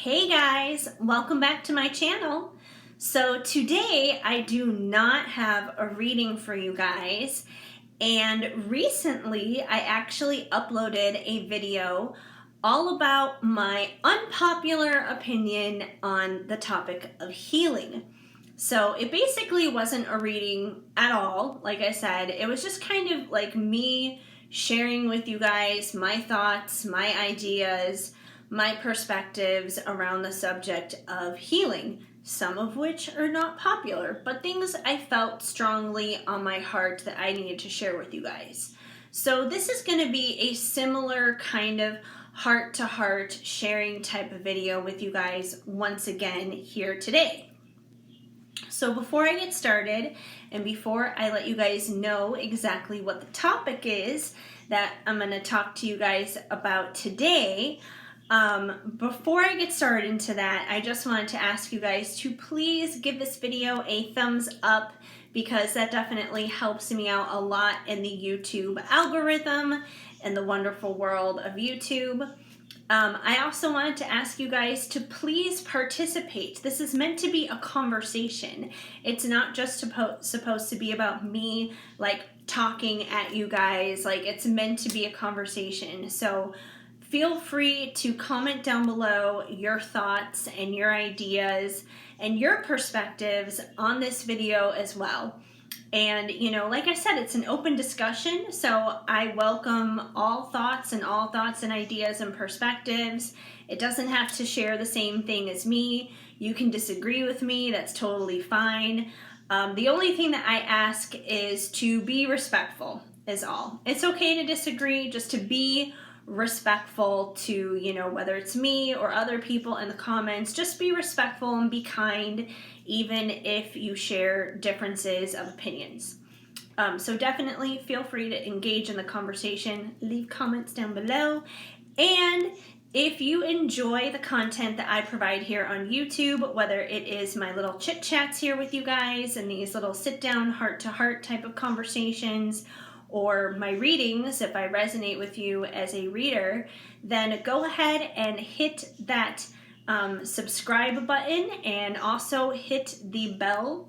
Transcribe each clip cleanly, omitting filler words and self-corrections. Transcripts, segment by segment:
Hey guys, welcome back to my channel. So today I do not have a reading for you guys, and recently I actually uploaded a video all about my unpopular opinion on the topic of healing. So it basically wasn't a reading at all. Like I said, it was just kind of like me sharing with you guys my thoughts, my ideas, my perspectives around the subject of healing, some of which are not popular, but things I felt strongly on my heart that I needed to share with you guys. So this is going to be a similar kind of heart-to-heart sharing type of video with you guys once again here today. So before I get started and before I let you guys know exactly what the topic is that I'm going to talk to you guys about today, before I get started into that, I just wanted to ask you guys to please give this video a thumbs up because that definitely helps me out a lot in the YouTube algorithm and the wonderful world of YouTube. I also wanted to ask you guys to please participate. This is meant to be a conversation. It's not just supposed to be about me like talking at you guys. Like, it's meant to be a conversation. So feel free to comment down below your thoughts and your ideas and your perspectives on this video as well. And, you know, like I said, it's an open discussion, so I welcome all thoughts and ideas and perspectives. It doesn't have to share the same thing as me. You can disagree with me. That's totally fine. The only thing that I ask is to be respectful is all. It's okay to disagree, just to be respectful to, you know, whether it's me or other people in the comments. Just be respectful and be kind, even if you share differences of opinions. So definitely feel free to engage in the conversation. Leave comments down below. And if you enjoy the content that I provide here on YouTube, whether it is my little chit chats here with you guys and these little sit down heart to heart type of conversations, or my readings, if I resonate with you as a reader, then go ahead and hit that subscribe button and also hit the bell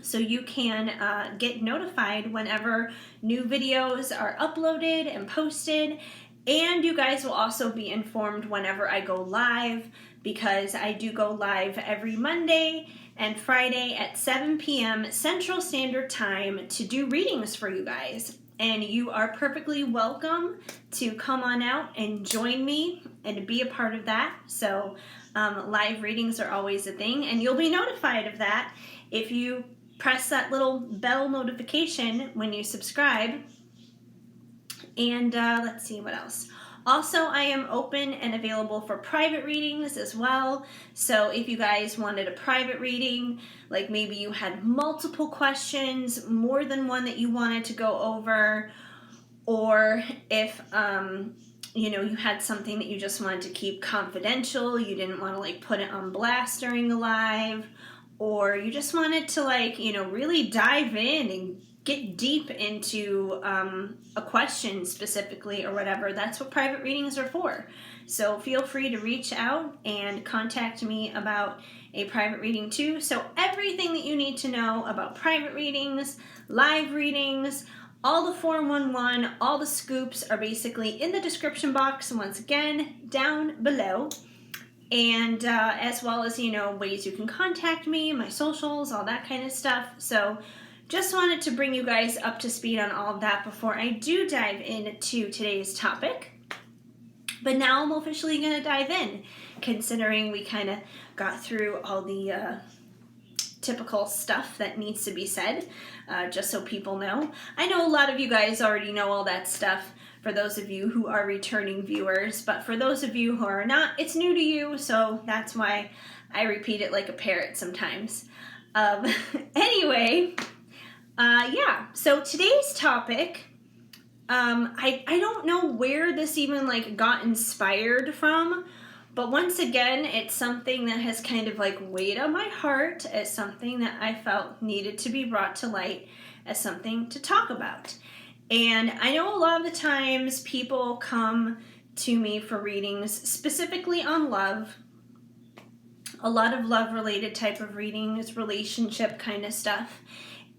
so you can get notified whenever new videos are uploaded and posted. And you guys will also be informed whenever I go live, because I do go live every Monday and Friday at 7 p.m. Central Standard Time to do readings for you guys. And you are perfectly welcome to come on out and join me and be a part of that. So live readings are always a thing, and you'll be notified of that if you press that little bell notification when you subscribe. And let's see what else. Also, I am open and available for private readings as well. So if you guys wanted a private reading, like maybe you had multiple questions, more than one that you wanted to go over, or if you know, you had something that you just wanted to keep confidential, you didn't want to like put it on blast during the live, or you just wanted to like, you know, really dive in and get deep into a question specifically or whatever, that's what private readings are for. So feel free to reach out and contact me about a private reading too. So everything that you need to know about private readings, live readings, all the 411, all the scoops are basically in the description box, once again, down below. And as well as, you know, ways you can contact me, my socials, all that kind of stuff. So just wanted to bring you guys up to speed on all of that before I do dive into today's topic. But now I'm officially going to dive in, considering we kind of got through all the typical stuff that needs to be said, just so people know. I know a lot of you guys already know all that stuff, for those of you who are returning viewers, but for those of you who are not, it's new to you, so that's why I repeat it like a parrot sometimes. Anyway, yeah, so today's topic, I don't know where this even like got inspired from, but once again, it's something that has kind of like weighed on my heart as something that I felt needed to be brought to light as something to talk about. And I know a lot of the times people come to me for readings specifically on love, A lot of love related type of reading is relationship kind of stuff.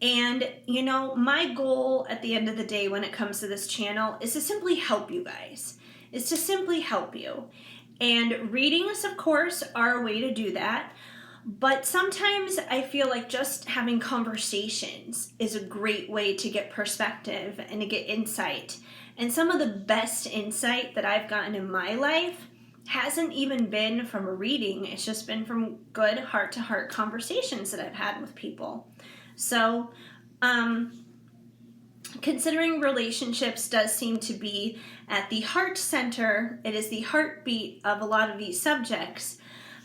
And, you know, my goal at the end of the day when it comes to this channel is to simply help you guys, is to simply help you. And readings, of course, are a way to do that. But sometimes I feel like just having conversations is a great way to get perspective and to get insight. And some of the best insight that I've gotten in my life hasn't even been from a reading. It's just been from good heart-to-heart conversations that I've had with people. So, considering relationships does seem to be at the heart center, it is the heartbeat of a lot of these subjects,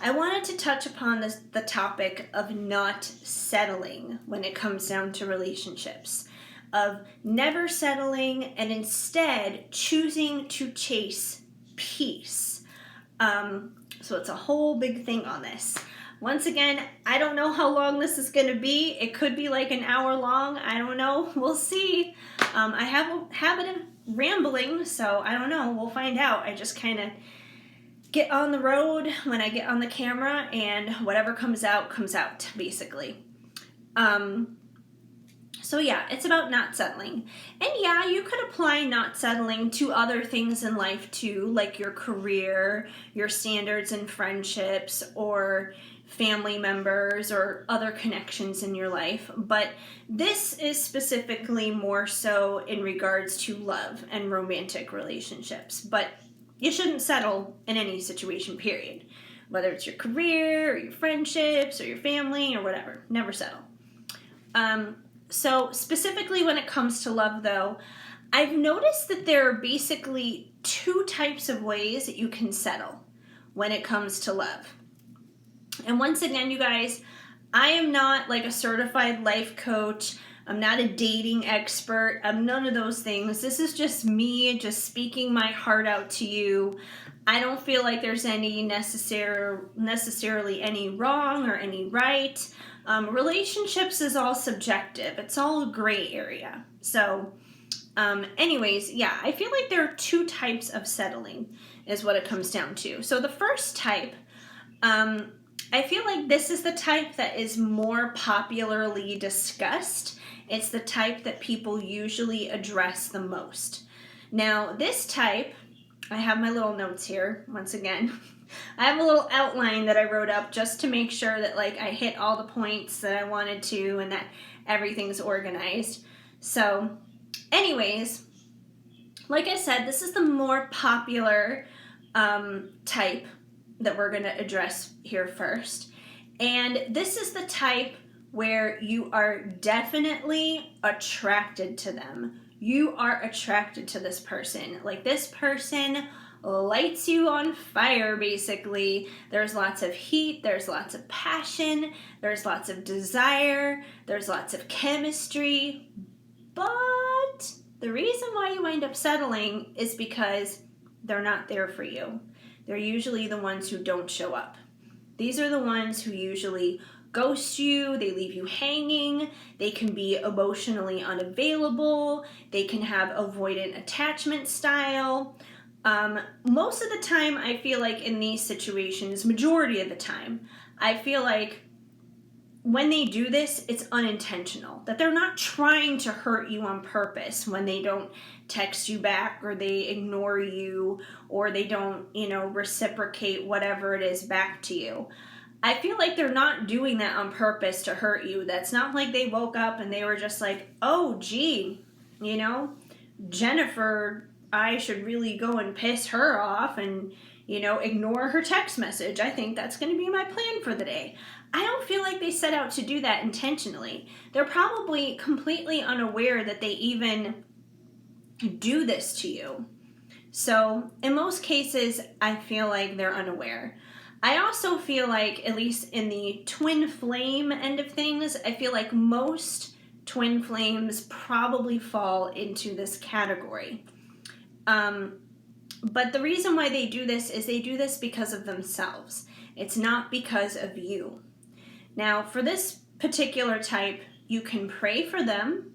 I wanted to touch upon the topic of not settling when it comes down to relationships, of never settling and instead choosing to chase peace. So it's a whole big thing on this. Once again, I don't know how long this is going to be. It could be like an hour long. I don't know. We'll see. I have a habit of rambling, so I don't know. We'll find out. I just kind of get on the road when I get on the camera, and whatever comes out, basically. So yeah, it's about not settling. And yeah, you could apply not settling to other things in life too, like your career, your standards in friendships, or family members, or other connections in your life. But this is specifically more so in regards to love and romantic relationships. But you shouldn't settle in any situation, period. Whether it's your career, or your friendships, or your family, or whatever. Never settle. So specifically when it comes to love, though, I've noticed that there are basically two types of ways that you can settle when it comes to love. And once again, you guys, I am not like a certified life coach. I'm not a dating expert. I'm none of those things. This is just me just speaking my heart out to you. I don't feel like there's any necessarily any wrong or any right. Relationships is all subjective. It's all a gray area. So anyways, yeah, I feel like there are two types of settling is what it comes down to. So the first type, I feel like this is the type that is more popularly discussed. It's the type that people usually address the most. Now, this type, I have my little notes here, once again. I have a little outline that I wrote up just to make sure that like I hit all the points that I wanted to and that everything's organized. So, anyways, like I said, this is the more popular type that we're going to address here first. And this is the type where you are definitely attracted to them. You are attracted to this person. Like this person lights you on fire, basically. There's lots of heat, there's lots of passion, there's lots of desire, there's lots of chemistry. But the reason why you wind up settling is because they're not there for you. They're usually the ones who don't show up. These are the ones who usually ghost you, they leave you hanging, they can be emotionally unavailable, they can have avoidant attachment style. Most of the time, I feel like in these situations, majority of the time, I feel like when they do this, it's unintentional. That they're not trying to hurt you on purpose when they don't text you back or they ignore you or they don't, reciprocate whatever it is back to you. I feel like they're not doing that on purpose to hurt you. That's not like they woke up and they were just like, oh, gee, Jennifer, I should really go and piss her off and, ignore her text message. I think that's going to be my plan for the day. I don't feel like they set out to do that intentionally. They're probably completely unaware that they even do this to you. So in most cases, I feel like they're unaware. I also feel like, at least in the twin flame end of things, I feel like most twin flames probably fall into this category. But the reason why they do this is they do this because of themselves. It's not because of you. Now, for this particular type, you can pray for them,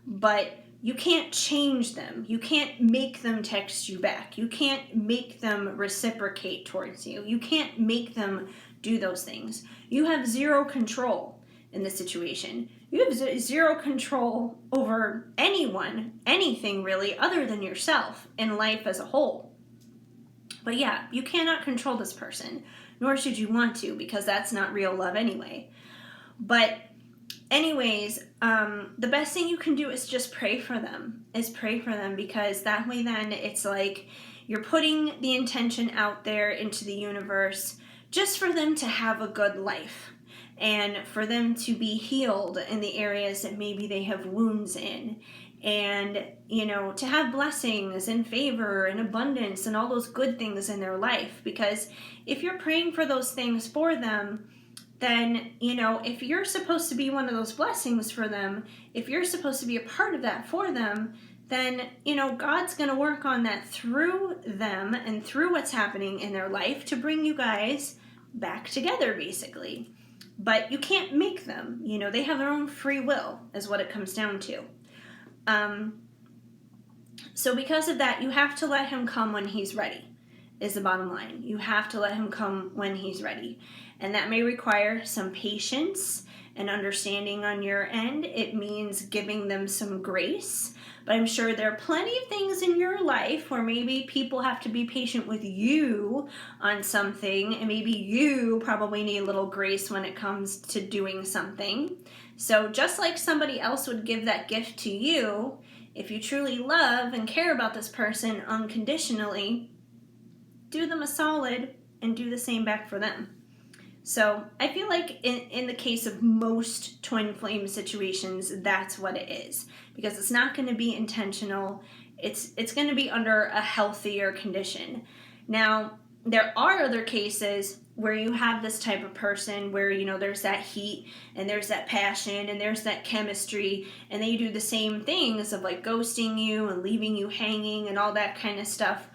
but you can't change them. You can't make them text you back. You can't make them reciprocate towards you. You can't make them do those things. You have zero control in the situation. You have zero control over anyone, anything really, other than yourself in life as a whole. But yeah, you cannot control this person, nor should you want to, because that's not real love anyway. But anyways, the best thing you can do is just pray for them, because that way then it's like you're putting the intention out there into the universe just for them to have a good life and for them to be healed in the areas that maybe they have wounds in, and, you know, to have blessings and favor and abundance and all those good things in their life. Because if you're praying for those things for them, then, you know, if you're supposed to be one of those blessings for them, if you're supposed to be a part of that for them, then, you know, God's going to work on that through them and through what's happening in their life to bring you guys back together, basically. But you can't make them, you know, they have their own free will, is what it comes down to. So because of that, you have to let him come when he's ready, is the bottom line. You have to let him come when he's ready. And that may require some patience and understanding on your end. It means giving them some grace. But I'm sure there are plenty of things in your life where maybe people have to be patient with you on something, and maybe you probably need a little grace when it comes to doing something. So just like somebody else would give that gift to you, if you truly love and care about this person unconditionally, do them a solid and do the same back for them. So I feel like in the case of most twin flame situations, that's what it is. Because it's not going to be intentional. It's going to be under a healthier condition. Now, there are other cases where you have this type of person where, you know, there's that heat and there's that passion and there's that chemistry, and they do the same things of like ghosting you and leaving you hanging and all that kind of stuff.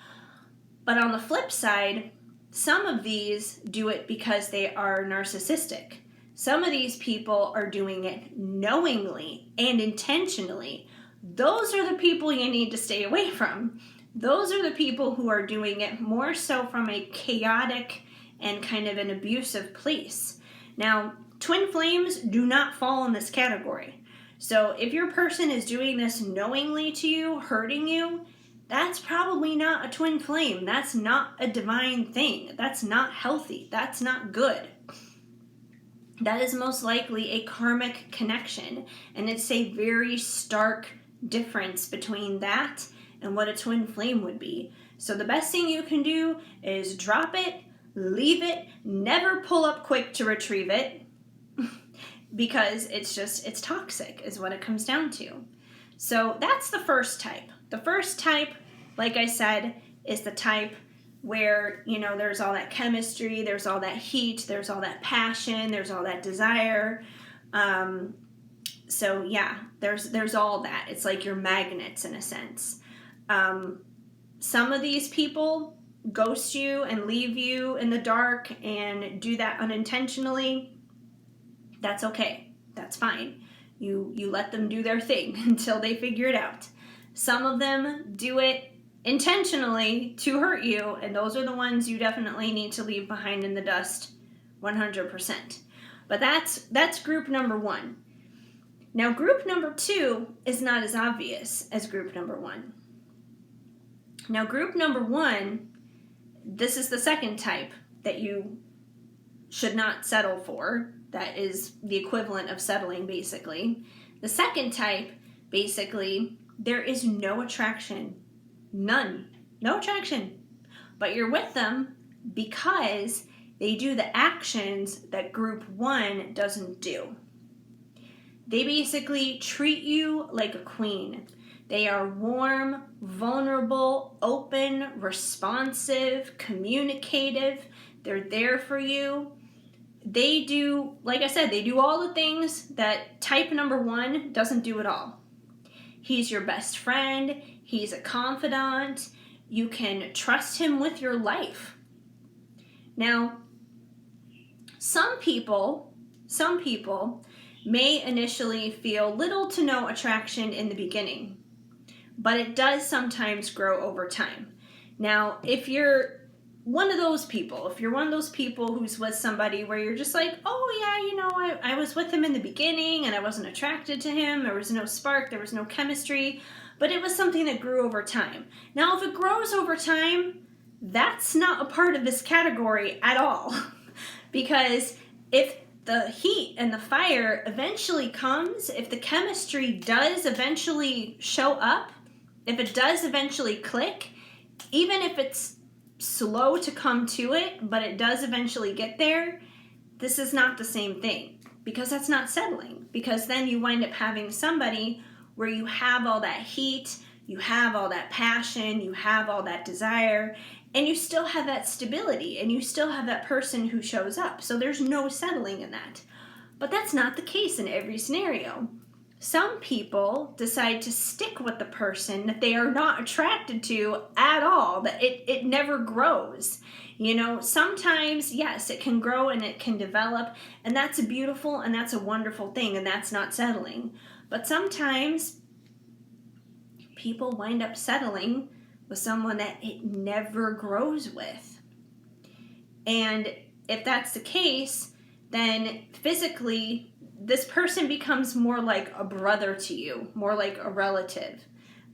But on the flip side, some of these do it because they are narcissistic. Some of these people are doing it knowingly and intentionally. Those are the people you need to stay away from. Those are the people who are doing it more so from a chaotic and kind of an abusive place. Now, twin flames do not fall in this category. So if your person is doing this knowingly to you, hurting you, that's probably not a twin flame. That's not a divine thing. That's not healthy. That's not good. That is most likely a karmic connection. And it's a very stark difference between that and what a twin flame would be. So the best thing you can do is drop it, leave it, never pull up quick to retrieve it, because it's toxic is what it comes down to. So that's the first type. The first type, like I said, is the type where, you know, there's all that chemistry, there's all that heat, there's all that passion, there's all that desire. So yeah, there's all that. It's like you're magnets in a sense. Some of these people ghost you and leave you in the dark and do that unintentionally. That's okay. That's fine. You let them do their thing until they figure it out. Some of them do it intentionally to hurt you, and those are the ones you definitely need to leave behind in the dust 100%. But that's group number one. Now, group number two is not as obvious as group number one. Now, group number one, this is the second type that you should not settle for. That is the equivalent of settling, basically. The second type, basically, there is no attraction. None. No attraction. But you're with them because they do the actions that group one doesn't do. They basically treat you like a queen. They are warm, vulnerable, open, responsive, communicative. They're there for you. They do, like I said, they do all the things that type number one doesn't do at all. He's your best friend. He's a confidant. You can trust him with your life. Now, some people may initially feel little to no attraction in the beginning. but it does sometimes grow over time. Now, if you're one of those people, who's with somebody where you're just like, oh yeah, I was with him in the beginning and I wasn't attracted to him, there was no spark, there was no chemistry, but it was something that grew over time. Now, if it grows over time, that's not a part of this category at all. Because if the heat and the fire eventually comes, if the chemistry does eventually show up, if it does eventually click, even if it's slow to come to it, but it does eventually get there, this is not the same thing, because that's not settling. Because then you wind up having somebody where you have all that heat, you have all that passion, you have all that desire, and you still have that stability, and you still have that person who shows up. So there's no settling in that. But that's not the case in every scenario. Some people decide to stick with the person that they are not attracted to at all, that it never grows. Sometimes, yes, it can grow and it can develop, and that's a beautiful and that's a wonderful thing, and that's not settling. But sometimes people wind up settling with someone that it never grows with. And if that's the case, then physically, this person becomes more like a brother to you, more like a relative.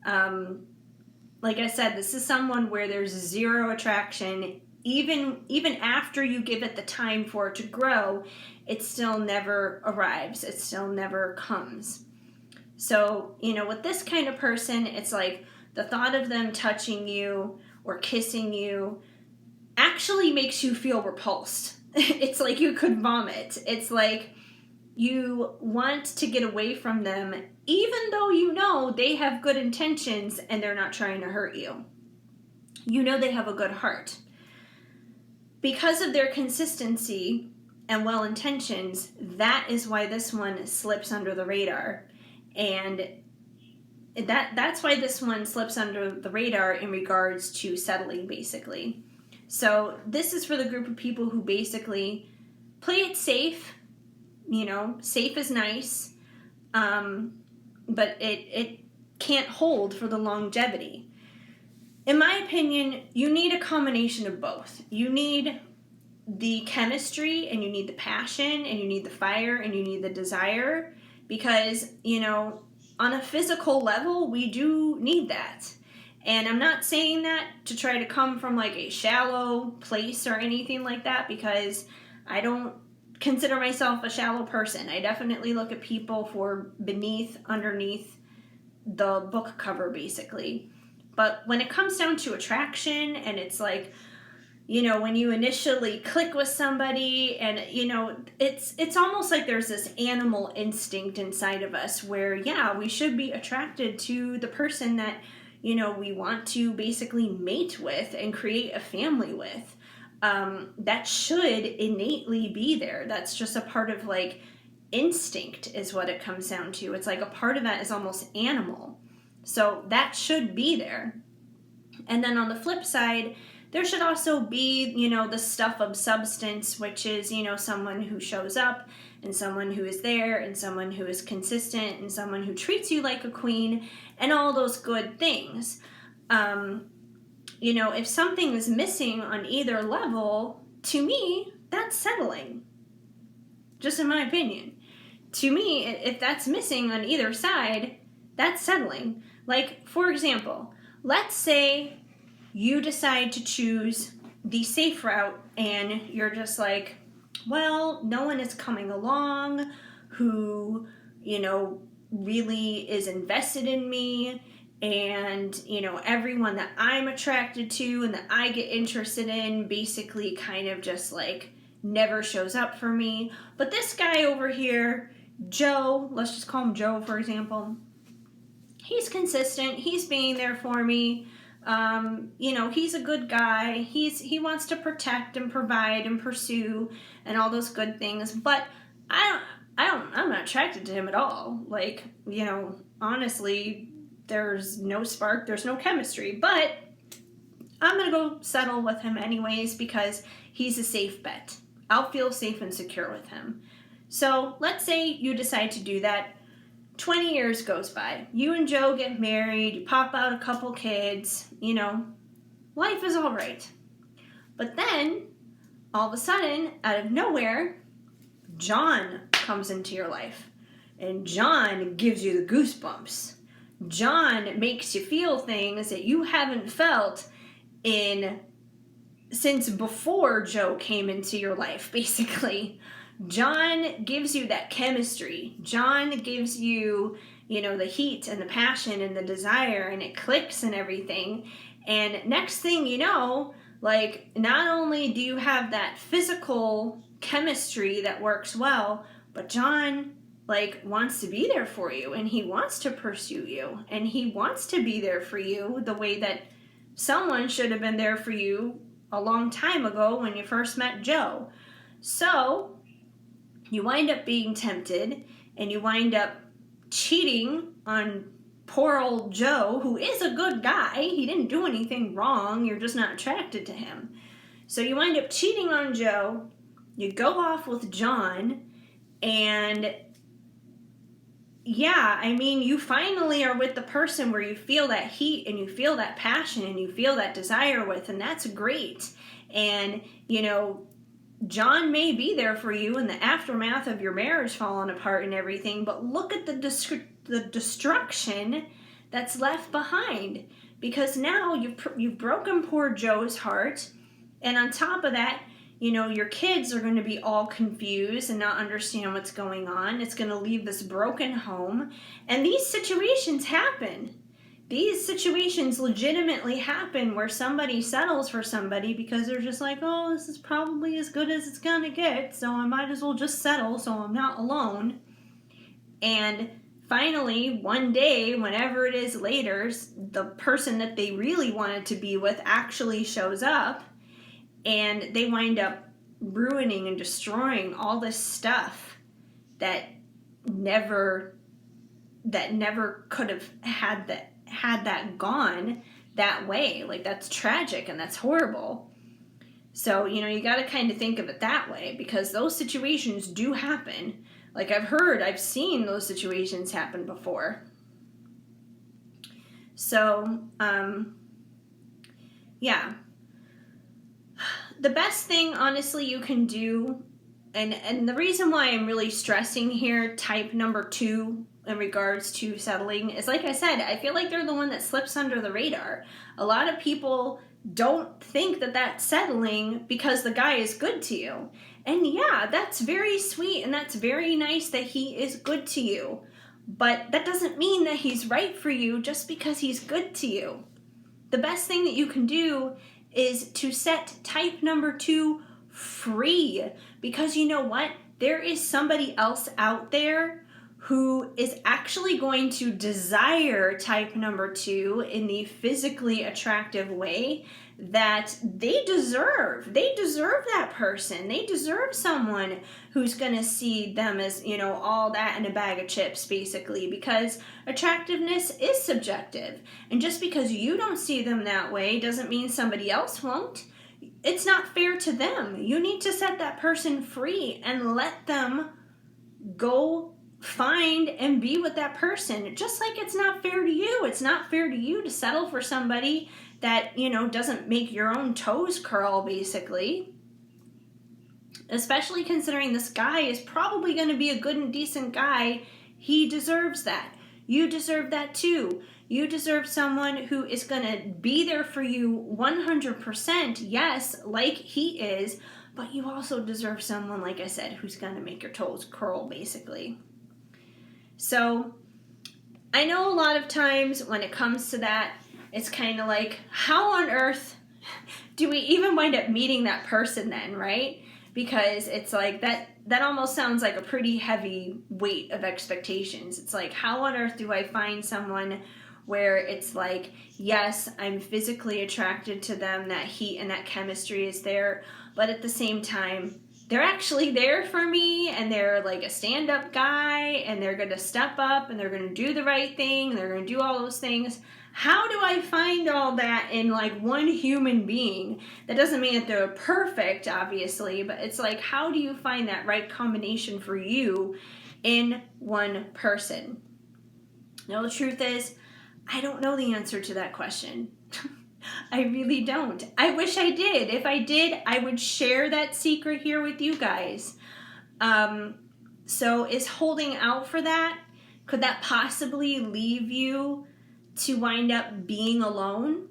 Like I said, this is someone where there's zero attraction. Even after you give it the time for it to grow, it still never arrives. It still never comes. So, with this kind of person, it's like the thought of them touching you or kissing you actually makes you feel repulsed. It's like you could vomit. It's like you want to get away from them, even though they have good intentions and they're not trying to hurt you. They have a good heart. Because of their consistency and well intentions, that is why this one slips under the radar. And that's why this one slips under the radar in regards to settling, basically. So this is for the group of people who basically play it safe. Safe is nice, but it can't hold for the longevity. In my opinion, you need a combination of both. You need the chemistry, and you need the passion, and you need the fire, and you need the desire, because, on a physical level, we do need that. And I'm not saying that to try to come from like a shallow place or anything like that, because I don't consider myself a shallow person. I definitely look at people for underneath the book cover, basically. But when it comes down to attraction, and it's like, when you initially click with somebody, and, it's almost like there's this animal instinct inside of us where, yeah, we should be attracted to the person that, we want to basically mate with and create a family with. That should innately be there. That's just a part of like instinct is what it comes down to. It's like a part of that is almost animal. So that should be there. And then on the flip side, there should also be, the stuff of substance, which is, someone who shows up, and someone who is there, and someone who is consistent, and someone who treats you like a queen, and all those good things. If something is missing on either level, to me, that's settling. Just in my opinion. To me, if that's missing on either side, that's settling. Like, for example, let's say you decide to choose the safe route, and you're just like, well, no one is coming along who, really is invested in me, and, everyone that I'm attracted to and that I get interested in basically kind of just like never shows up for me. But this guy over here, Joe, let's just call him Joe, for example, he's consistent, he's being there for me. He's a good guy. He wants to protect and provide and pursue and all those good things, but I'm not attracted to him at all. Like, honestly, there's no spark, there's no chemistry, but I'm going to go settle with him anyways because he's a safe bet. I'll feel safe and secure with him. So let's say you decide to do that. 20 years goes by. You and Joe get married, you pop out a couple kids, life is all right. But then, all of a sudden, out of nowhere, John comes into your life. And John gives you the goosebumps. John makes you feel things that you haven't felt since before Joe came into your life, basically. John gives you that chemistry. John gives you, the heat and the passion and the desire, and it clicks and everything. And next thing you know, not only do you have that physical chemistry that works well, but John, wants to be there for you, and he wants to pursue you, and he wants to be there for you the way that someone should have been there for you a long time ago when you first met Joe. So, you wind up being tempted, and you wind up cheating on poor old Joe, who is a good guy. He didn't do anything wrong. You're just not attracted to him. So you wind up cheating on Joe. You go off with John, and you finally are with the person where you feel that heat and you feel that passion and you feel that desire with, and that's great. And, John may be there for you in the aftermath of your marriage falling apart and everything, but look at the destruction that's left behind, because now you've broken poor Joe's heart, and on top of that, your kids are going to be all confused and not understand what's going on. It's going to leave this broken home, and these situations happen. These situations legitimately happen where somebody settles for somebody because they're just like, oh, this is probably as good as it's going to get, so I might as well just settle so I'm not alone. And finally, one day, whenever it is later, the person that they really wanted to be with actually shows up, and they wind up ruining and destroying all this stuff that never could have had that gone that way. That's tragic and that's horrible. So, you got to kind of think of it that way, because those situations do happen. I've seen those situations happen before. So, yeah. The best thing, honestly, you can do, and the reason why I'm really stressing here type number 2 in regards to settling is, like I said, I feel like they're the one that slips under the radar. A lot of people don't think that that's settling because the guy is good to you. And yeah, that's very sweet and that's very nice that he is good to you. But that doesn't mean that he's right for you just because he's good to you. The best thing that you can do is to set type number 2 free, because you know what? There is somebody else out there who is actually going to desire type number 2 in the physically attractive way that they deserve. They deserve that person. They deserve someone who's going to see them as, all that in a bag of chips, basically, because attractiveness is subjective. And just because you don't see them that way doesn't mean somebody else won't. It's not fair to them. You need to set that person free and let them go find and be with that person. Just like it's not fair to you. It's not fair to you to settle for somebody that, doesn't make your own toes curl, basically. Especially considering this guy is probably going to be a good and decent guy. He deserves that. You deserve that too. You deserve someone who is going to be there for you 100%, yes, like he is, but you also deserve someone, like I said, who's going to make your toes curl, basically. So, I know a lot of times when it comes to that, it's kind of like, how on earth do we even wind up meeting that person then, right? Because it's like, that almost sounds like a pretty heavy weight of expectations. It's like, how on earth do I find someone where it's like, yes, I'm physically attracted to them, that heat and that chemistry is there, but at the same time, they're actually there for me, and they're like a stand-up guy, and they're going to step up, and they're going to do the right thing, and they're going to do all those things. How do I find all that in one human being? That doesn't mean that they're perfect, obviously, but it's like, how do you find that right combination for you in one person? No, the truth is, I don't know the answer to that question. I really don't. I wish I did. If I did, I would share that secret here with you guys. So is holding out for that, could that possibly leave you to wind up being alone?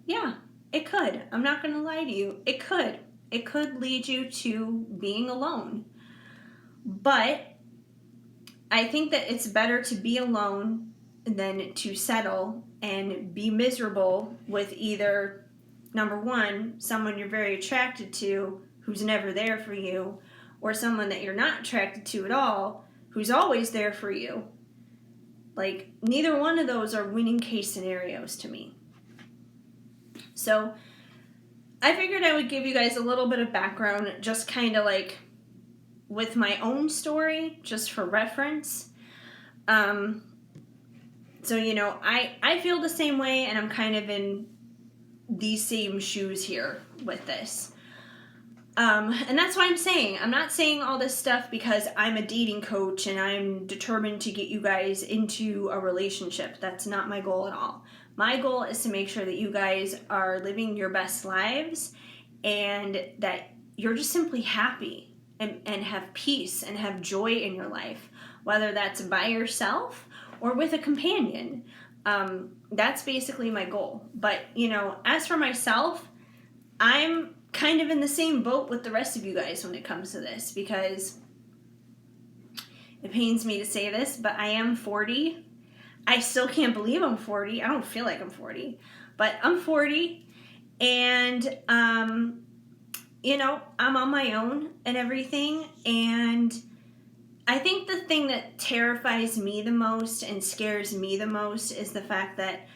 Yeah, it could. I'm not going to lie to you. It could. It could lead you to being alone. But I think that it's better to be alone than to settle and be miserable with either, number one, someone you're very attracted to who's never there for you, or someone that you're not attracted to at all who's always there for you. Like, neither one of those are winning case scenarios to me. So I figured I would give you guys a little bit of background, just kind of like with my own story, just for reference. So, you know, I feel the same way, and I'm kind of in these same shoes here with this. And that's why I'm not saying all this stuff because I'm a dating coach and I'm determined to get you guys into a relationship. That's not my goal at all. My goal is to make sure that you guys are living your best lives and that you're just simply happy and have peace and have joy in your life, whether that's by yourself or with a companion. That's basically my goal. But, you know, as for myself, I'm kind of in the same boat with the rest of you guys when it comes to this, because it pains me to say this, but I am 40. I still can't believe I'm 40. I don't feel like I'm 40, but I'm 40, and you know, I'm on my own and everything, and I think the thing that terrifies me the most and scares me the most is the fact that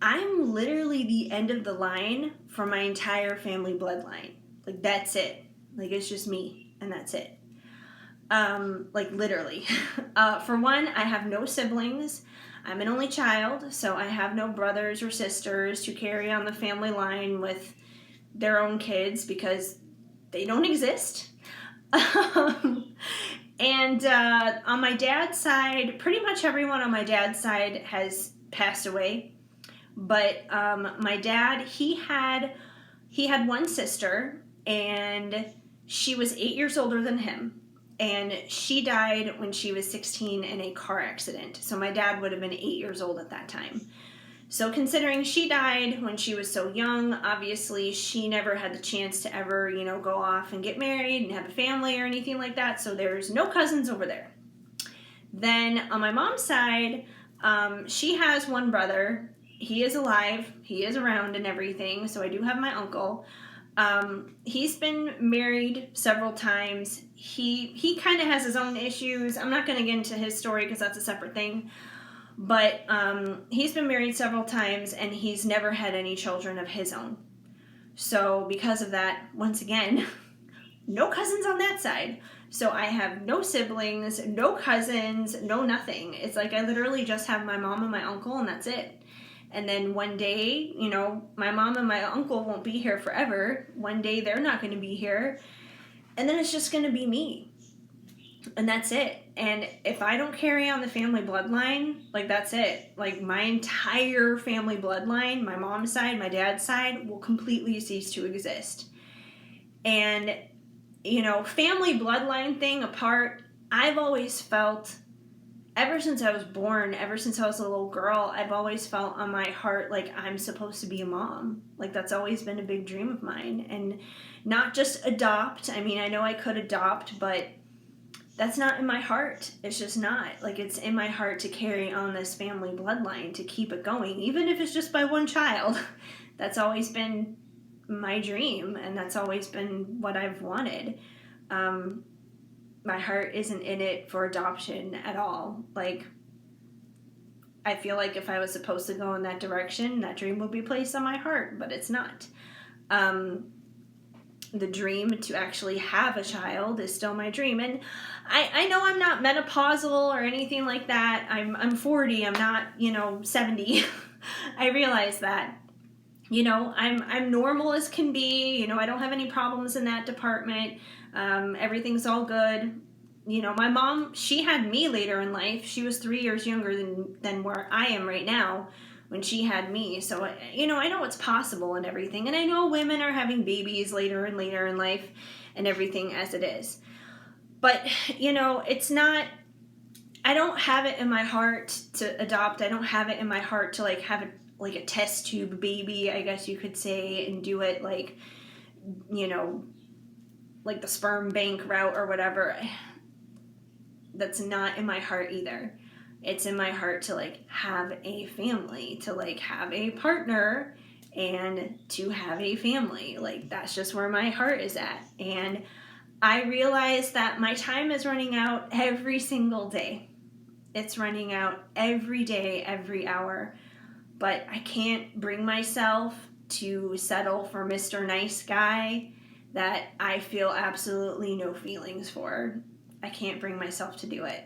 I'm literally the end of the line for my entire family bloodline. Like, that's it. Like, it's just me, and that's it. Like, literally. For one, I have no siblings. I'm an only child, so I have no brothers or sisters to carry on the family line with their own kids because they don't exist. And on my dad's side, pretty much everyone on my dad's side has passed away. But my dad, he had one sister, and she was 8 years older than him. And she died when she was 16 in a car accident. So my dad would have been 8 years old at that time. So considering she died when she was so young, obviously she never had the chance to ever, you know, go off and get married and have a family or anything like that. So there's no cousins over there. Then on my mom's side, she has one brother. He is alive. He is around and everything. So I do have my uncle. He's been married several times. He kind of has his own issues. I'm not going to get into his story because that's a separate thing. But he's been married several times, and he's never had any children of his own. So because of that, once again, no cousins on that side. So I have no siblings, no cousins, no nothing. It's like I literally just have my mom and my uncle, and that's it. And then one day, you know, my mom and my uncle won't be here forever. One day they're not going to be here. And then it's just going to be me. And that's it. And if I don't carry on the family bloodline, like, that's it. Like, my entire family bloodline, my mom's side, my dad's side, will completely cease to exist. And, you know, family bloodline thing apart, I've always felt, ever since I was born, ever since I was a little girl, I've always felt on my heart like I'm supposed to be a mom. Like, that's always been a big dream of mine. And not just adopt. I mean, I know I could adopt, but that's not in my heart. It's just not. Like, it's in my heart to carry on this family bloodline, to keep it going, even if it's just by one child. That's always been my dream, and that's always been what I've wanted. My heart isn't in it for adoption at all. Like, I feel like if I was supposed to go in that direction, that dream would be placed on my heart, but it's not. The dream to actually have a child is still my dream. And I know I'm not menopausal or anything like that. I'm 40. I'm not, 70. I realize that. I'm normal as can be. I don't have any problems in that department. Everything's all good. my mom, she had me later in life. She was 3 years younger than where I am right now when she had me. So, I know it's possible and everything. And I know women are having babies later and later in life and everything as it is. But, it's not, I don't have it in my heart to adopt. I don't have it in my heart to have a test tube baby, I guess you could say, and do it like the sperm bank route or whatever. That's not in my heart either. It's in my heart to have a family, to have a partner, and to have a family. That's just where my heart is at. And I realize that my time is running out every single day. It's running out every day, every hour. But I can't bring myself to settle for Mr. Nice Guy that I feel absolutely no feelings for. I can't bring myself to do it.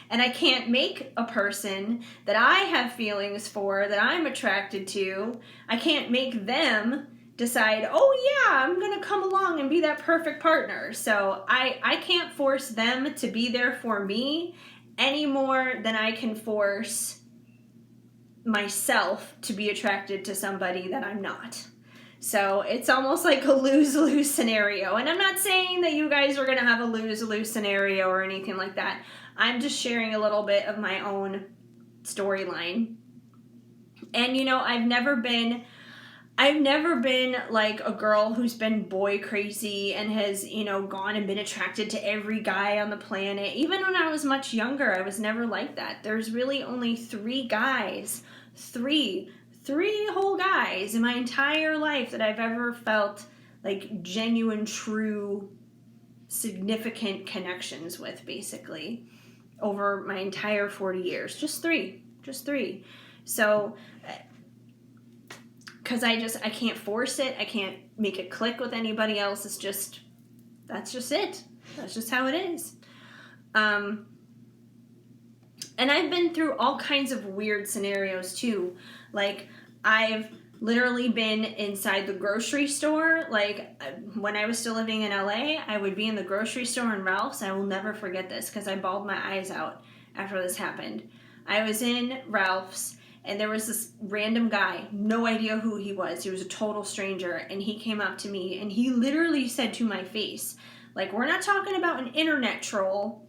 And I can't make a person that I have feelings for, that I'm attracted to, I can't make them decide, oh yeah, I'm going to come along and be that perfect partner. So I can't force them to be there for me any more than I can force myself to be attracted to somebody that I'm not. So it's almost like a lose-lose scenario. And I'm not saying that you guys are going to have a lose-lose scenario or anything like that. I'm just sharing a little bit of my own storyline. And I've never been like a girl who's been boy crazy and has, gone and been attracted to every guy on the planet. Even when I was much younger, I was never like that. There's really only 3 guys, three whole guys in my entire life that I've ever felt genuine, true, significant connections with, basically, over my entire 40 years. Just three. So, because I can't force it. I can't make it click with anybody else. That's just it. That's just how it is. And I've been through all kinds of weird scenarios too. I've literally been inside the grocery store. When I was still living in LA, I would be in the grocery store in Ralph's. I will never forget this because I bawled my eyes out after this happened. I was in Ralph's and there was this random guy, no idea who he was. He was a total stranger, and he came up to me and he literally said to my face, we're not talking about an internet troll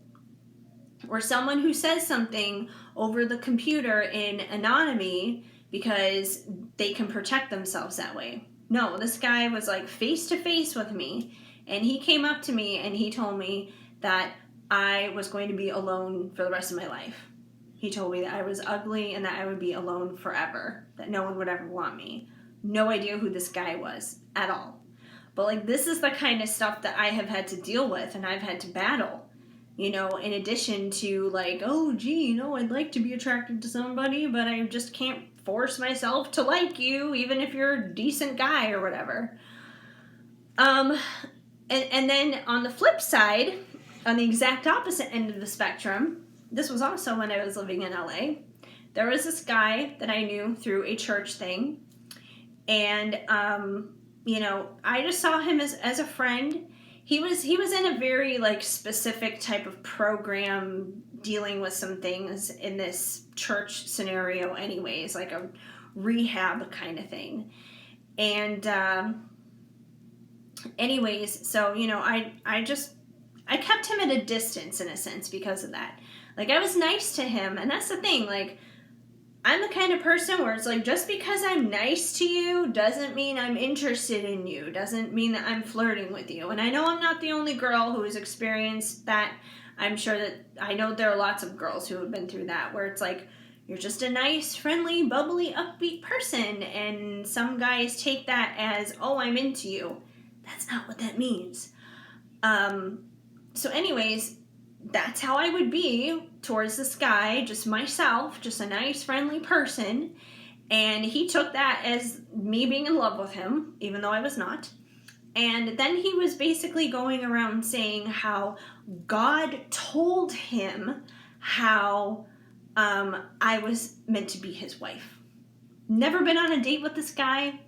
or someone who says something over the computer in anonymity because they can protect themselves that way. No, this guy was face to face with me, and he came up to me and he told me that I was going to be alone for the rest of my life. He told me that I was ugly and that I would be alone forever, that no one would ever want me. No idea who this guy was at all. But this is the kind of stuff that I have had to deal with and I've had to battle. In addition to I'd like to be attracted to somebody, but I just can't force myself to like you, even if you're a decent guy or whatever. And then on the flip side, on the exact opposite end of the spectrum, this was also when I was living in LA. There was this guy that I knew through a church thing. And, I just saw him as a friend. He was in a very specific type of program dealing with some things in this church scenario anyways, like a rehab kind of thing. And anyways, so, I kept him at a distance in a sense because of that. I was nice to him, and that's the thing, I'm the kind of person where it's just because I'm nice to you doesn't mean I'm interested in you, doesn't mean that I'm flirting with you. And I know I'm not the only girl who has experienced that. I'm sure that I know there are lots of girls who have been through that, where it's you're just a nice, friendly, bubbly, upbeat person, and some guys take that as, oh, I'm into you. That's not what that means. So anyways, that's how I would be towards this guy, just myself, just a nice, friendly person. And he took that as me being in love with him, even though I was not. And then he was basically going around saying how God told him how I was meant to be his wife. Never been on a date with this guy.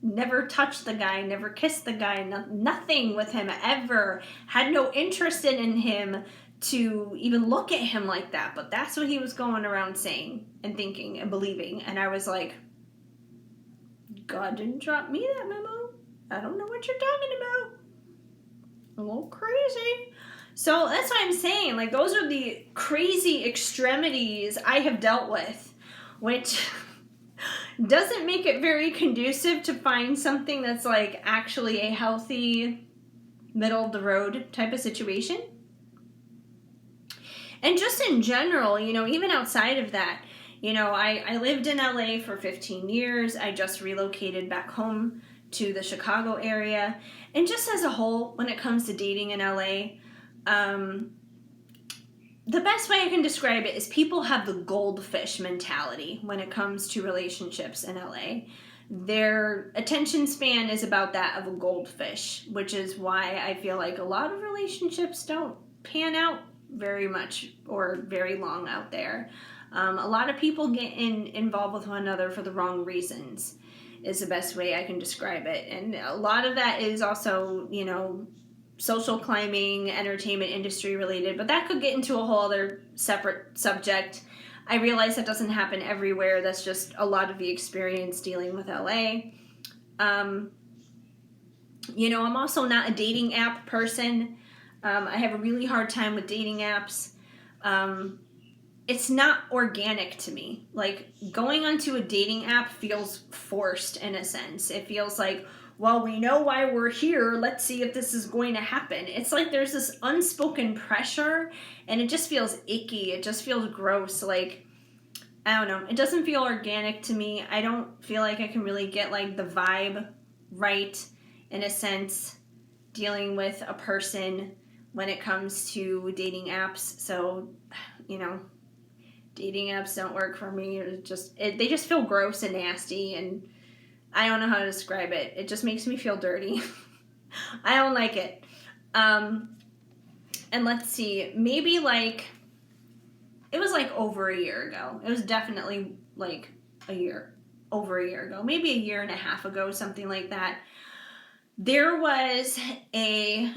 never touched the guy, never kissed the guy, nothing with him ever, had no interest in him to even look at him like that. But that's what he was going around saying and thinking and believing. And I was like, God didn't drop me that memo. I don't know what you're talking about. A little crazy. So that's what I'm saying. Like, those are the crazy extremities I have dealt with, which doesn't make it very conducive to find something that's like actually a healthy, middle of the road type of situation. And just in general, you know, even outside of that, you know, I lived in LA for 15 years. I just relocated back home to the Chicago area. And just as a whole, when it comes to dating in LA, the best way I can describe it is people have the goldfish mentality when it comes to relationships in LA. Their attention span is about that of a goldfish, which is why I feel like a lot of relationships don't pan out very much or very long out there. A lot of people get involved with one another for the wrong reasons is the best way I can describe it. And a lot of that is also, you know, social climbing, entertainment industry related, but that could get into a whole other separate subject. I realize that doesn't happen everywhere. That's just a lot of the experience dealing with LA. You know, I'm also not a dating app person. I have a really hard time with dating apps. It's not organic to me. Like, going onto a dating app feels forced in a sense. It feels like, well, we know why we're here. Let's see if this is going to happen. It's like there's this unspoken pressure, and it just feels icky. It just feels gross. Like, I don't know. It doesn't feel organic to me. I don't feel like I can really get, like, the vibe right, in a sense, dealing with a person when it comes to dating apps. So, you know, dating apps don't work for me. They just feel gross and nasty, and I don't know how to describe it. It just makes me feel dirty. I don't like it. And let's see, maybe like, it was like over a year ago. It was definitely like over a year ago, maybe a year and a half ago, something like that. There was a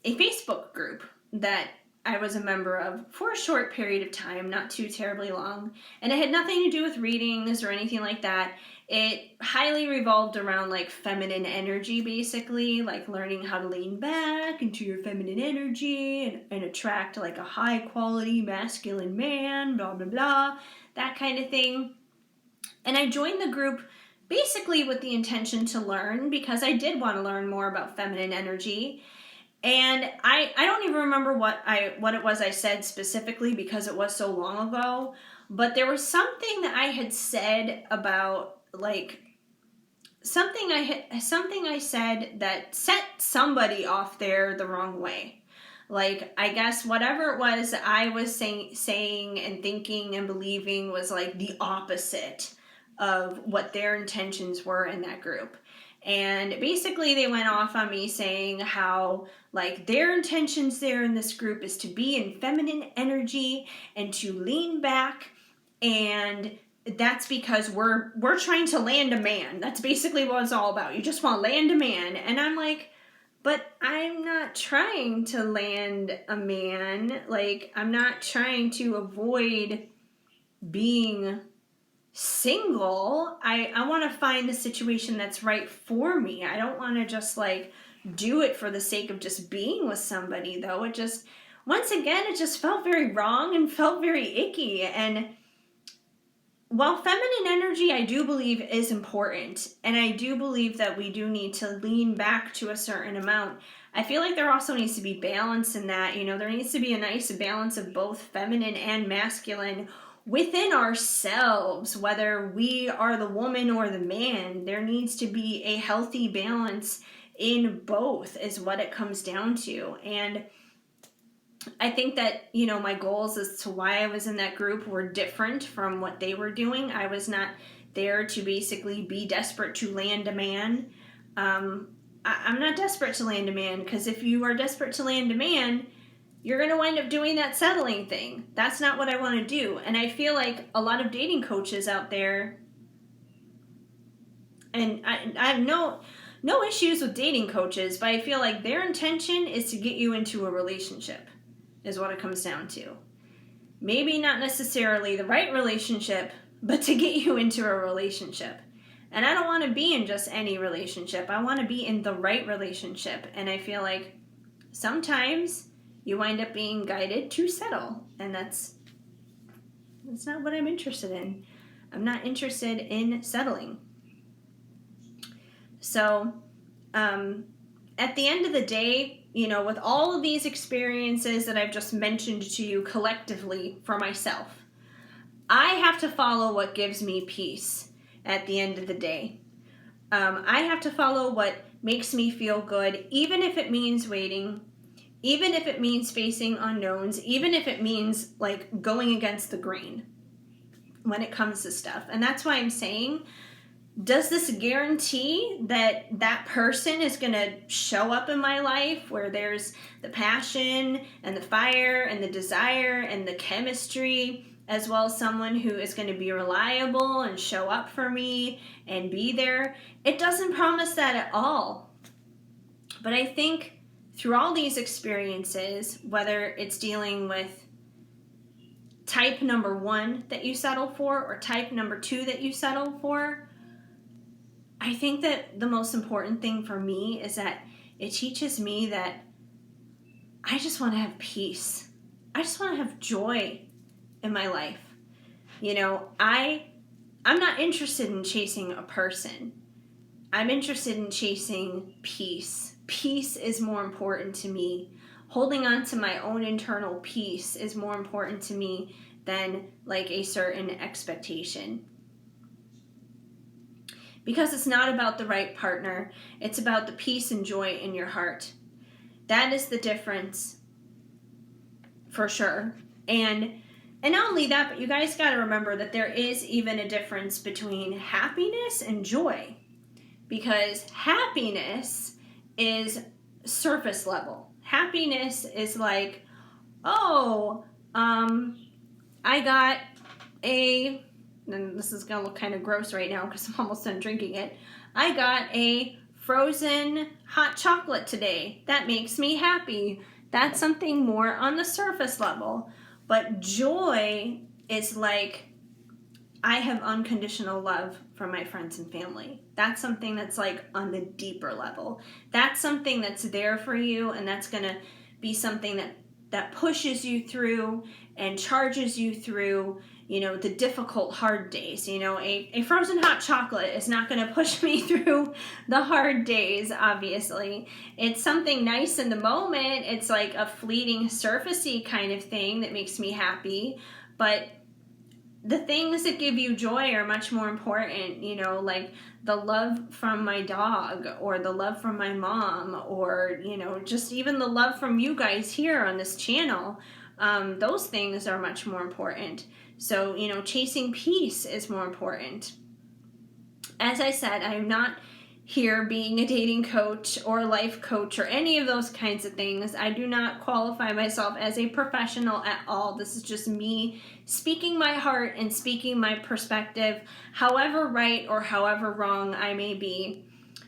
Facebook group that I was a member of for a short period of time, not too terribly long, and it had nothing to do with readings or anything like that. It highly revolved around like feminine energy, basically, like learning how to lean back into your feminine energy and attract like a high quality masculine man, blah, blah, blah, that kind of thing. And I joined the group basically with the intention to learn, because I did want to learn more about feminine energy. And I don't even remember what it was I said specifically, because it was so long ago, but there was something that I had said about like something I said that set somebody off there the wrong way. Like, I guess whatever it was I was saying and thinking and believing was like the opposite of what their intentions were in that group. And basically they went off on me saying how like their intentions there in this group is to be in feminine energy and to lean back, and that's because we're trying to land a man. That's basically what it's all about. You just want to land a man. And I'm like, but I'm not trying to land a man. Like, I'm not trying to avoid being single. I want to find the situation that's right for me. I don't want to just like do it for the sake of just being with somebody, though. It just, once again, it just felt very wrong and felt very icky. And while feminine energy, I do believe is important, and I do believe that we do need to lean back to a certain amount, I feel like there also needs to be balance in that. You know, there needs to be a nice balance of both feminine and masculine within ourselves, whether we are the woman or the man. There needs to be a healthy balance in both, is what it comes down to. And I think that, you know, my goals as to why I was in that group were different from what they were doing. I was not there to basically be desperate to land a man. I'm not desperate to land a man, because if you are desperate to land a man, you're going to wind up doing that settling thing. That's not what I want to do. And I feel like a lot of dating coaches out there And I have no issues with dating coaches, but I feel like their intention is to get you into a relationship, is what it comes down to. Maybe not necessarily the right relationship, but to get you into a relationship. And I don't want to be in just any relationship. I want to be in the right relationship. And I feel like sometimes you wind up being guided to settle. And that's not what I'm interested in. I'm not interested in settling. So, at the end of the day, with all of these experiences that I've just mentioned to you collectively for myself, I have to follow what gives me peace at the end of the day. I have to follow what makes me feel good, even if it means waiting, even if it means facing unknowns, even if it means like going against the grain when it comes to stuff. And that's why I'm saying, does this guarantee that that person is going to show up in my life where there's the passion and the fire and the desire and the chemistry, as well as someone who is going to be reliable and show up for me and be there? It doesn't promise that at all. But I think through all these experiences, whether it's dealing with type number 1 that you settle for or type number 2 that you settle for, I think that the most important thing for me is that it teaches me that I just want to have peace. I just want to have joy in my life. I'm not interested in chasing a person. I'm interested in chasing peace. Peace is more important to me. Holding on to my own internal peace is more important to me than like a certain expectation. Because it's not about the right partner. It's about the peace and joy in your heart. That is the difference, for sure. And not only that, but you guys got to remember that there is even a difference between happiness and joy. Because happiness is surface level. Happiness is like, I got and this is going to look kind of gross right now because I'm almost done drinking it. I got a frozen hot chocolate today. That makes me happy. That's something more on the surface level. But joy is like, I have unconditional love from my friends and family. That's something that's like on the deeper level. That's something that's there for you, and that's going to be something that pushes you through and charges you through, the difficult, hard days. A frozen hot chocolate is not going to push me through the hard days, obviously. It's something nice in the moment. It's like a fleeting, surfacey kind of thing that makes me happy. But the things that give you joy are much more important, like the love from my dog or the love from my mom or, just even the love from you guys here on this channel. Those things are much more important. So, chasing peace is more important. As I said, I am not here being a dating coach or a life coach or any of those kinds of things. I do not qualify myself as a professional at all. This is just me speaking my heart and speaking my perspective, however right or however wrong I may be.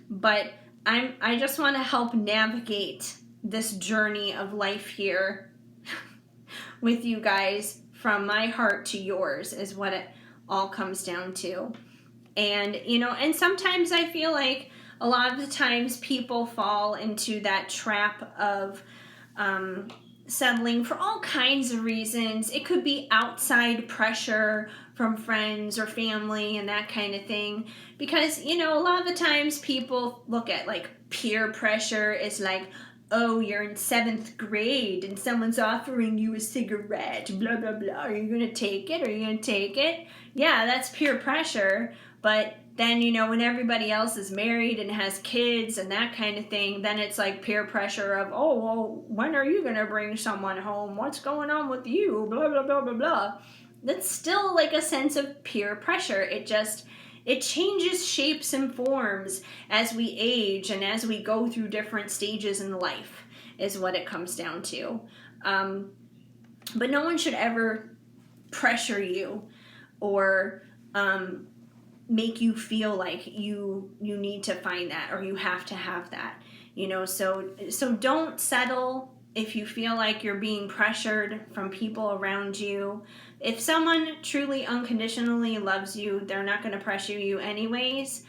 But I just want to help navigate this journey of life here with you guys, from my heart to yours, is what it all comes down to. And, and sometimes I feel like a lot of the times people fall into that trap of settling for all kinds of reasons. It could be outside pressure from friends or family and that kind of thing. Because, a lot of the times people look at like peer pressure as like, oh, you're in 7th grade and someone's offering you a cigarette, blah, blah, blah. Are you going to take it? Are you going to take it? Yeah, that's peer pressure. But then, when everybody else is married and has kids and that kind of thing, then it's like peer pressure of, oh, well, when are you going to bring someone home? What's going on with you? Blah, blah, blah, blah, blah. That's still like a sense of peer pressure. It changes shapes and forms as we age and as we go through different stages in life, is what it comes down to. But no one should ever pressure you or make you feel like you need to find that or you have to have that. So don't settle if you feel like you're being pressured from people around you. If someone truly unconditionally loves you, they're not going to pressure you anyways.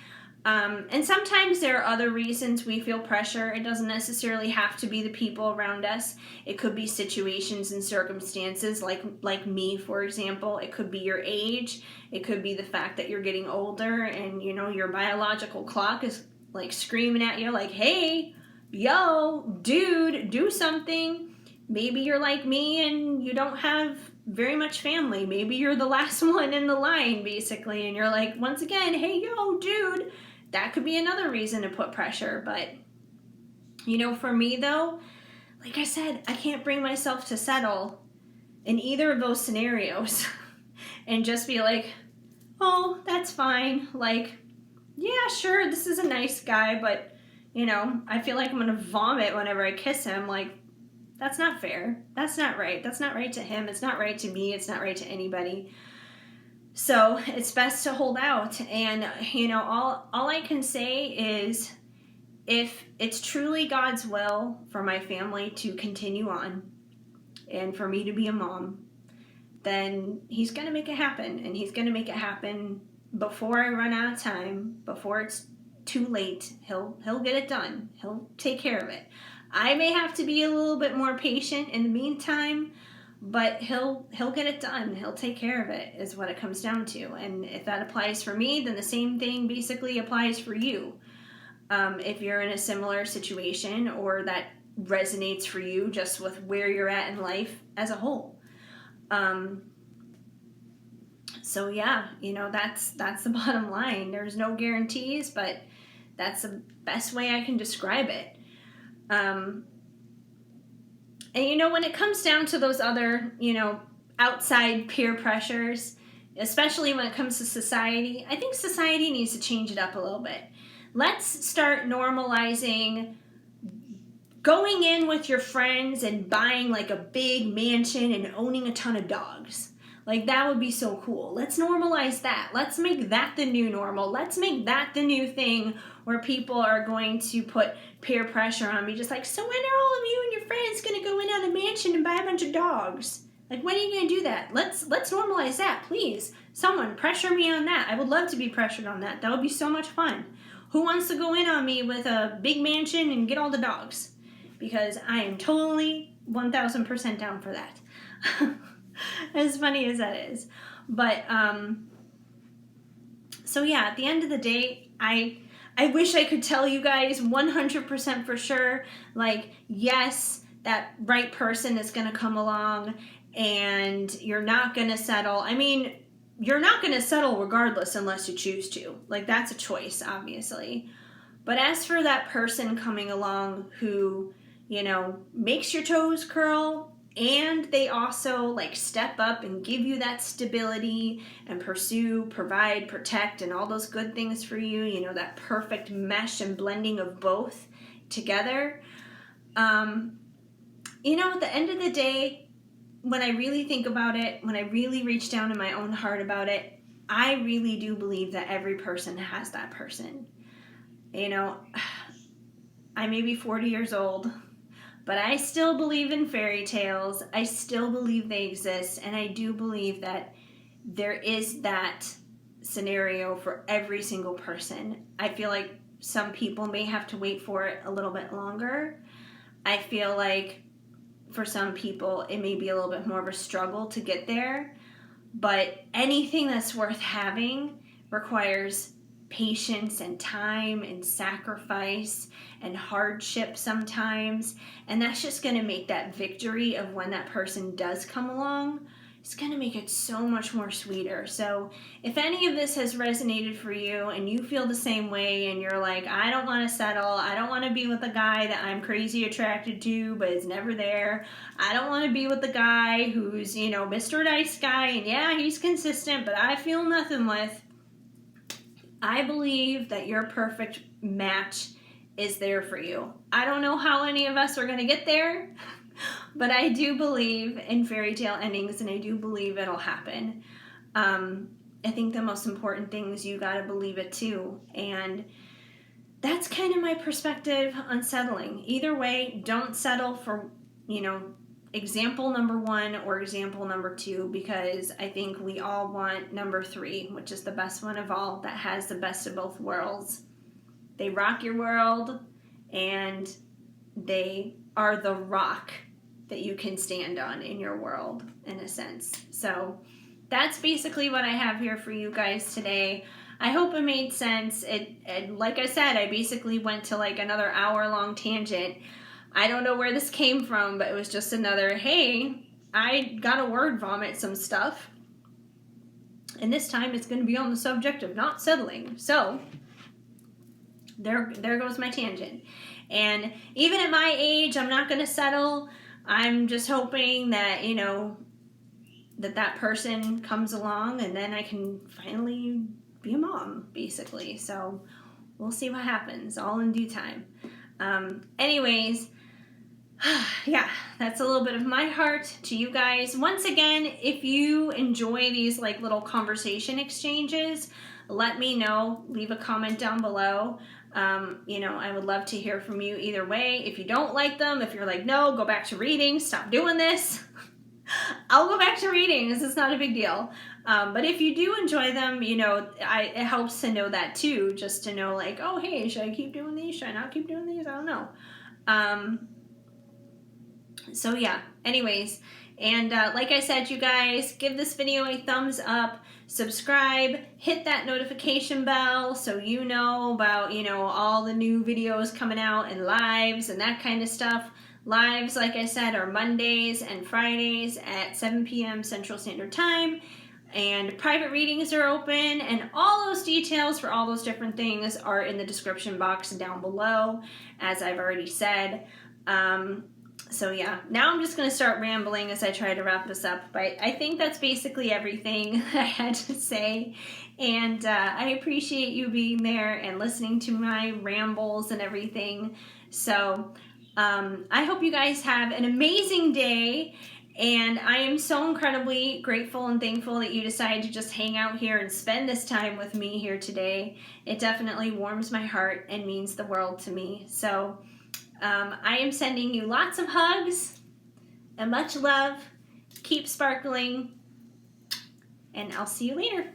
And sometimes there are other reasons we feel pressure. It doesn't necessarily have to be the people around us. It could be situations and circumstances, like me, for example. It could be your age. It could be the fact that you're getting older and, your biological clock is like screaming at you like, hey, yo, dude, do something. Maybe you're like me and you don't have very much family. Maybe you're the last one in the line, basically, and you're like, once again, hey, yo, dude. That could be another reason to put pressure. But, for me, though, like I said, I can't bring myself to settle in either of those scenarios and just be like, oh, that's fine. Like, yeah, sure, this is a nice guy, but, I feel like I'm going to vomit whenever I kiss him. Like, that's not fair. That's not right. That's not right to him. It's not right to me. It's not right to anybody. So it's best to hold out. And, all I can say is if it's truly God's will for my family to continue on and for me to be a mom, then he's going to make it happen. And he's going to make it happen before I run out of time, before it's too late. He'll get it done. He'll take care of it. I may have to be a little bit more patient in the meantime, but he'll get it done. He'll take care of it, is what it comes down to. And if that applies for me, then the same thing basically applies for you. If you're in a similar situation or that resonates for you just with where you're at in life as a whole. So yeah, that's the bottom line. There's no guarantees, but that's the best way I can describe it. And when it comes down to those other, outside peer pressures, especially when it comes to society, I think society needs to change it up a little bit. Let's start normalizing going in with your friends and buying like a big mansion and owning a ton of dogs. Like, that would be so cool. Let's normalize that. Let's make that the new normal. Let's make that the new thing where people are going to put peer pressure on me. Just like, so when are all of you and your friends going to go in on a mansion and buy a bunch of dogs? Like, when are you going to do that? Let's normalize that, please. Someone pressure me on that. I would love to be pressured on that. That would be so much fun. Who wants to go in on me with a big mansion and get all the dogs? Because I am totally 1,000% down for that. As funny as that is. But, so yeah, at the end of the day, I wish I could tell you guys 100% for sure, like, yes, that right person is going to come along and you're not going to settle. I mean, you're not going to settle regardless unless you choose to. Like, that's a choice, obviously. But as for that person coming along who, makes your toes curl, and they also like step up and give you that stability and pursue, provide, protect, and all those good things for you, that perfect mesh and blending of both together. At the end of the day, when I really think about it, when I really reach down in my own heart about it, I really do believe that every person has that person. I may be 40 years old, but I still believe in fairy tales. I still believe they exist. And I do believe that there is that scenario for every single person. I feel like some people may have to wait for it a little bit longer. I feel like for some people it may be a little bit more of a struggle to get there. But anything that's worth having requires patience and time and sacrifice and hardship sometimes, and that's just going to make that victory of when that person does come along, it's going to make it so much more sweeter. So if any of this has resonated for you and you feel the same way and you're like, I don't want to settle, I don't want to be with a guy that I'm crazy attracted to but is never there, I don't want to be with the guy who's Mr. Nice Guy and yeah, he's consistent but I feel nothing with, I believe that your perfect match is there for you. I don't know how any of us are going to get there, but I do believe in fairy tale endings and I do believe it'll happen. I think the most important thing is you got to believe it too. And that's kind of my perspective on settling. Either way, don't settle for, example number 1 or example number 2, because I think we all want number 3, which is the best one of all, that has the best of both worlds. They rock your world, and they are the rock that you can stand on in your world, in a sense. So that's basically what I have here for you guys today. I hope it made sense. It like I said, I basically went to like another hour-long tangent. I don't know where this came from, but it was just another, hey, I got to word vomit some stuff. And this time it's going to be on the subject of not settling. So there goes my tangent. And even at my age, I'm not going to settle. I'm just hoping that, that person comes along, and then I can finally be a mom, basically. So we'll see what happens, all in due time. Anyways, yeah, that's a little bit of my heart to you guys. Once again, if you enjoy these like little conversation exchanges, let me know. Leave a comment down below. I would love to hear from you either way. If you don't like them, if you're like, no, go back to reading, stop doing this, I'll go back to reading. This is not a big deal. But if you do enjoy them, it helps to know that too, just to know like, oh, hey, should I keep doing these? Should I not keep doing these? I don't know. So yeah, anyways, and like I said, you guys, give this video a thumbs up, subscribe, hit that notification bell so you know about, all the new videos coming out and lives and that kind of stuff. Lives, like I said, are Mondays and Fridays at 7 p.m. Central Standard Time. And private readings are open, and all those details for all those different things are in the description box down below, as I've already said. So yeah, now I'm just going to start rambling as I try to wrap this up, but I think that's basically everything I had to say, and I appreciate you being there and listening to my rambles and everything. So I hope you guys have an amazing day, and I am so incredibly grateful and thankful that you decided to just hang out here and spend this time with me here today. It definitely warms my heart and means the world to me. So I am sending you lots of hugs and much love. Keep sparkling, and I'll see you later.